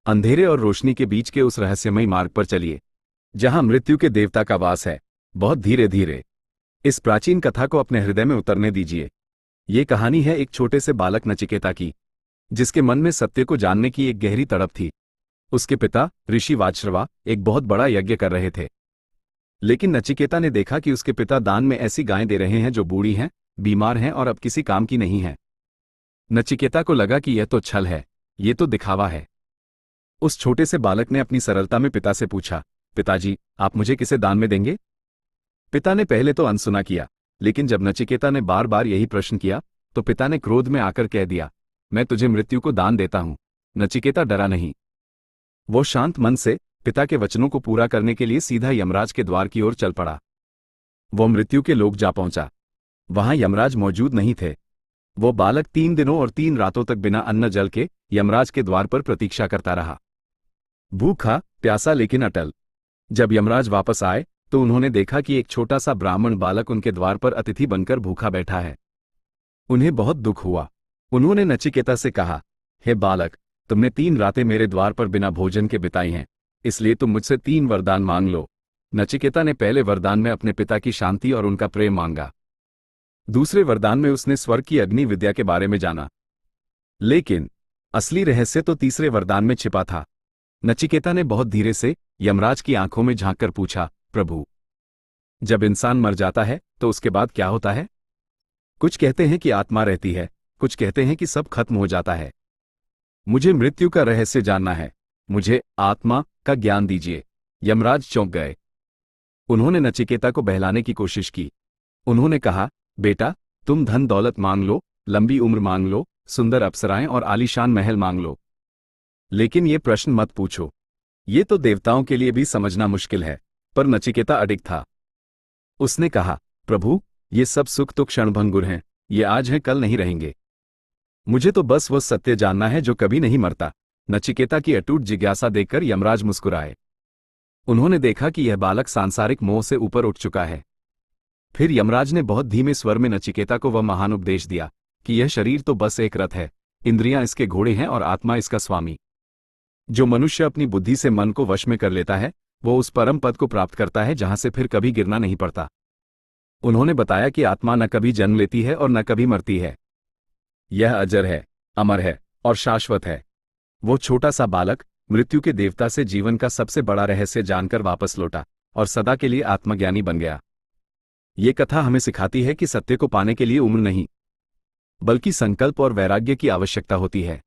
अंधेरे और रोशनी के बीच के उस रहस्यमयी मार्ग पर चलिए जहां मृत्यु के देवता का वास है, बहुत धीरे धीरे। इस प्राचीन कथा को अपने हृदय में उतरने दीजिए। ये कहानी है एक छोटे से बालक नचिकेता की, जिसके मन में सत्य को जानने की एक गहरी तड़प थी। उसके पिता ऋषि वाजश्रवा एक बहुत बड़ा यज्ञ कर रहे थे, लेकिन नचिकेता ने देखा कि उसके पिता दान में ऐसी गायें दे रहे हैं जो बूढ़ी हैं, बीमार हैं और अब किसी काम की नहीं हैं। नचिकेता को लगा कि यह तो छल है, ये तो दिखावा है। उस छोटे से बालक ने अपनी सरलता में पिता से पूछा, पिताजी, आप मुझे किसे दान में देंगे? पिता ने पहले तो अनसुना किया, लेकिन जब नचिकेता ने बार बार यही प्रश्न किया तो पिता ने क्रोध में आकर कह दिया, मैं तुझे मृत्यु को दान देता हूं। नचिकेता डरा नहीं। वो शांत मन से पिता के वचनों को पूरा करने के लिए सीधा यमराज के द्वार की ओर चल पड़ा। वो मृत्यु के लोक जा पहुंचा। वहां यमराज मौजूद नहीं थे। वो बालक 3 दिनों और 3 रातों तक बिना अन्न जल के यमराज के द्वार पर प्रतीक्षा करता रहा, भूखा प्यासा लेकिन अटल। जब यमराज वापस आए तो उन्होंने देखा कि एक छोटा सा ब्राह्मण बालक उनके द्वार पर अतिथि बनकर भूखा बैठा है। उन्हें बहुत दुख हुआ। उन्होंने नचिकेता से कहा, हे बालक, तुमने 3 रातें मेरे द्वार पर बिना भोजन के बिताई हैं, इसलिए तुम मुझसे 3 वरदान मांग लो। नचिकेता ने पहले वरदान में अपने पिता की शांति और उनका प्रेम मांगा। दूसरे वरदान में उसने स्वर्ग की अग्नि विद्या के बारे में जाना। लेकिन असली रहस्य तो तीसरे वरदान में छिपा था। नचिकेता ने बहुत धीरे से यमराज की आंखों में झांककर पूछा, प्रभु, जब इंसान मर जाता है तो उसके बाद क्या होता है? कुछ कहते हैं कि आत्मा रहती है, कुछ कहते हैं कि सब खत्म हो जाता है। मुझे मृत्यु का रहस्य जानना है। मुझे आत्मा का ज्ञान दीजिए। यमराज चौंक गए। उन्होंने नचिकेता को बहलाने की कोशिश की। उन्होंने कहा, बेटा, तुम धन दौलत मांग लो, लंबी उम्र मांग लो, सुंदर अप्सराएं और आलीशान महल मांग लो, लेकिन ये प्रश्न मत पूछो। ये तो देवताओं के लिए भी समझना मुश्किल है। पर नचिकेता अडिग था। उसने कहा, प्रभु, ये सब सुख तो क्षणभंगुर हैं, ये आज हैं कल नहीं रहेंगे। मुझे तो बस वो सत्य जानना है जो कभी नहीं मरता। नचिकेता की अटूट जिज्ञासा देखकर यमराज मुस्कुराए। उन्होंने देखा कि यह बालक सांसारिक मोह से ऊपर उठ चुका है। फिर यमराज ने बहुत धीमे स्वर में नचिकेता को वह महान उपदेश दिया कि यह शरीर तो बस एक रथ है, इंद्रियां इसके घोड़े हैं और आत्मा इसका स्वामी। जो मनुष्य अपनी बुद्धि से मन को वश में कर लेता है वो उस परम पद को प्राप्त करता है जहां से फिर कभी गिरना नहीं पड़ता। उन्होंने बताया कि आत्मा न कभी जन्म लेती है और न कभी मरती है। यह अजर है, अमर है और शाश्वत है। वो छोटा सा बालक मृत्यु के देवता से जीवन का सबसे बड़ा रहस्य जानकर वापस लौटा और सदा के लिए आत्मज्ञानी बन गया। ये कथा हमें सिखाती है कि सत्य को पाने के लिए उम्र नहीं, बल्कि संकल्प और वैराग्य की आवश्यकता होती है।